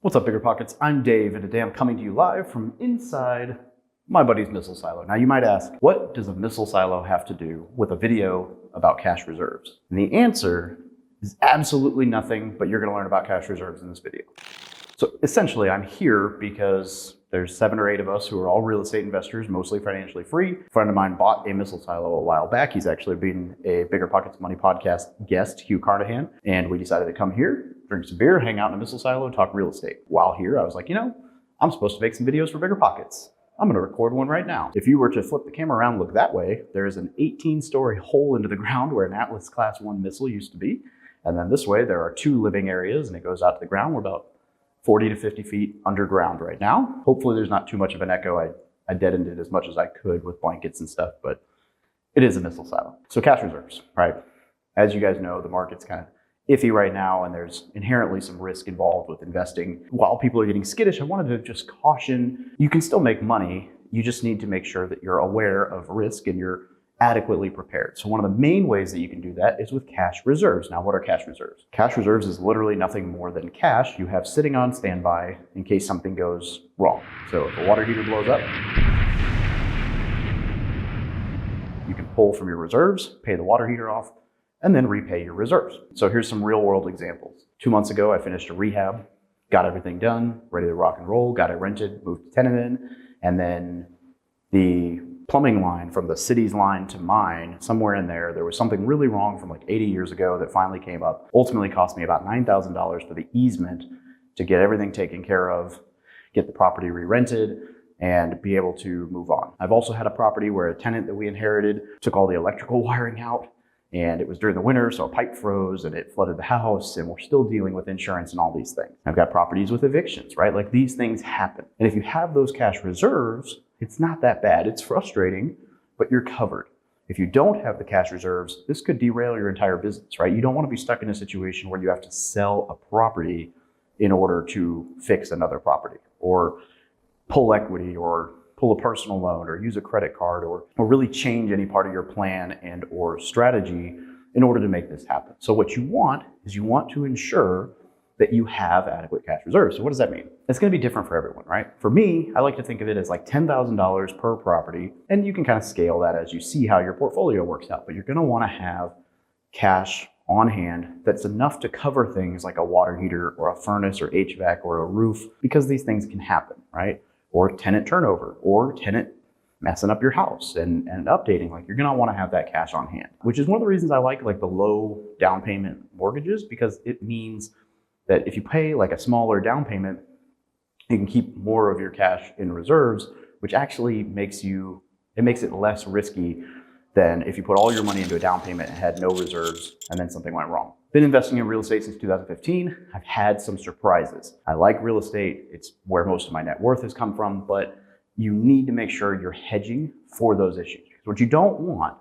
What's up, Bigger Pockets? I'm Dave, and today I'm coming to you live from inside my buddy's missile silo. Now you might ask, what does a missile silo have to do with a video about cash reserves? And the answer is absolutely nothing, but you're gonna learn about cash reserves in this video. So essentially, I'm here because there's 7 or 8 of us who are all real estate investors, mostly financially free. A friend of mine bought a missile silo a while back. He's actually been a Bigger Pockets Money podcast guest, Hugh Carnahan, and we decided to come here, drink some beer, hang out in a missile silo, and talk real estate. While here, I was like, I'm supposed to make some videos for Bigger Pockets. I'm gonna record one right now. If you were to flip the camera around and look that way, there is an 18-story hole into the ground where an Atlas Class 1 missile used to be. And then this way, there are 2 living areas, and it goes out to the ground. We're about 40 to 50 feet underground right now. Hopefully there's not too much of an echo. I deadened it as much as I could with blankets and stuff, but it is a missile silo. So cash reserves, right? As you guys know, the market's kind of iffy right now, and there's inherently some risk involved with investing. While people are getting skittish, I wanted to just caution, you can still make money. You just need to make sure that you're aware of risk and you're adequately prepared. So one of the main ways that you can do that is with cash reserves. Now, what are cash reserves? Cash reserves is literally nothing more than cash you have sitting on standby in case something goes wrong. So if a water heater blows up, you can pull from your reserves, pay the water heater off, and then repay your reserves. So here's some real world examples. 2 months ago, I finished a rehab, got everything done, ready to rock and roll, got it rented, moved to tenant in, and then the plumbing line from the city's line to mine, somewhere in there was something really wrong from like 80 years ago that finally came up. Ultimately cost me about $9,000 for the easement to get everything taken care of, get the property re-rented, and be able to move on. I've also had a property where a tenant that we inherited took all the electrical wiring out, and it was during the winter, so a pipe froze and it flooded the house, and we're still dealing with insurance and all these things. I've got properties with evictions, right? Like, these things happen. And if you have those cash reserves, it's not that bad. It's frustrating, but you're covered. If you don't have the cash reserves, this could derail your entire business, right? You don't want to be stuck in a situation where you have to sell a property in order to fix another property, or pull equity, or pull a personal loan, or use a credit card, or really change any part of your plan and or strategy in order to make this happen. So what you want is you want to ensure that you have adequate cash reserves. So what does that mean? It's going to be different for everyone, right? For me, I like to think of it as like $10,000 per property, and you can kind of scale that as you see how your portfolio works out. But you're going to want to have cash on hand that's enough to cover things like a water heater or a furnace or HVAC or a roof, because these things can happen, right? Or tenant turnover, or tenant messing up your house and updating. Like, you're gonna want to have that cash on hand, which is one of the reasons I like the low down payment mortgages, because it means that if you pay like a smaller down payment, you can keep more of your cash in reserves, which actually makes it less risky than if you put all your money into a down payment and had no reserves and then something went wrong. Been investing in real estate since 2015. I've had some surprises. I like real estate. It's where most of my net worth has come from, but you need to make sure you're hedging for those issues. What you don't want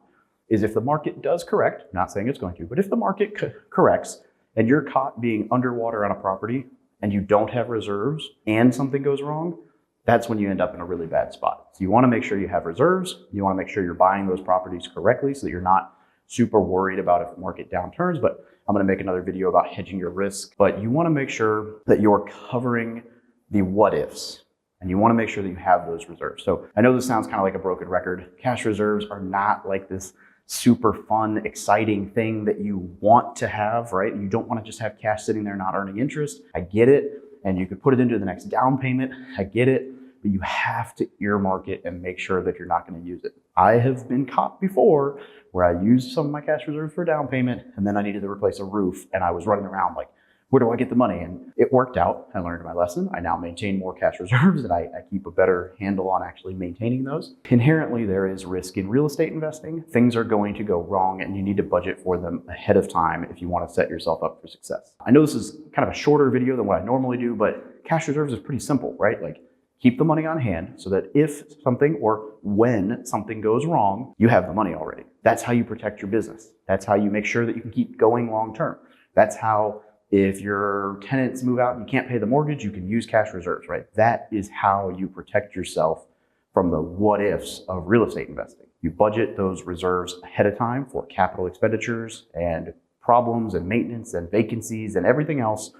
is, if the market does correct, not saying it's going to, but if the market corrects and you're caught being underwater on a property and you don't have reserves and something goes wrong, that's when you end up in a really bad spot. So you want to make sure you have reserves. You want to make sure you're buying those properties correctly so that you're not super worried about if the market downturns. But I'm going to make another video about hedging your risk. But you want to make sure that you're covering the what ifs, and you want to make sure that you have those reserves. So I know this sounds kind of like a broken record. Cash reserves are not like this super fun, exciting thing that you want to have, right? You don't want to just have cash sitting there not earning interest. I get it. And you could put it into the next down payment. I get it. But you have to earmark it and make sure that you're not going to use it. I have been caught before where I used some of my cash reserves for a down payment, and then I needed to replace a roof, and I was running around like, where do I get the money? And it worked out. I learned my lesson. I now maintain more cash reserves, and I keep a better handle on actually maintaining those. Inherently, there is risk in real estate investing. Things are going to go wrong, and you need to budget for them ahead of time if you want to set yourself up for success. I know this is kind of a shorter video than what I normally do, but cash reserves is pretty simple, right? Like, keep the money on hand so that if something, or when something goes wrong, you have the money already. That's how you protect your business. That's how you make sure that you can keep going long term. That's how, if your tenants move out and you can't pay the mortgage, you can use cash reserves, right? That is how you protect yourself from the what ifs of real estate investing. You budget those reserves ahead of time for capital expenditures and problems and maintenance and vacancies and everything else,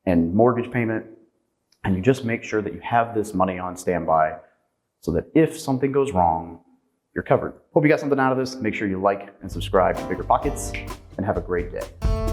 and mortgage payment. And you just make sure that you have this money on standby so that if something goes wrong, you're covered. Hope you got something out of this. Make sure you like and subscribe to Bigger Pockets, and have a great day.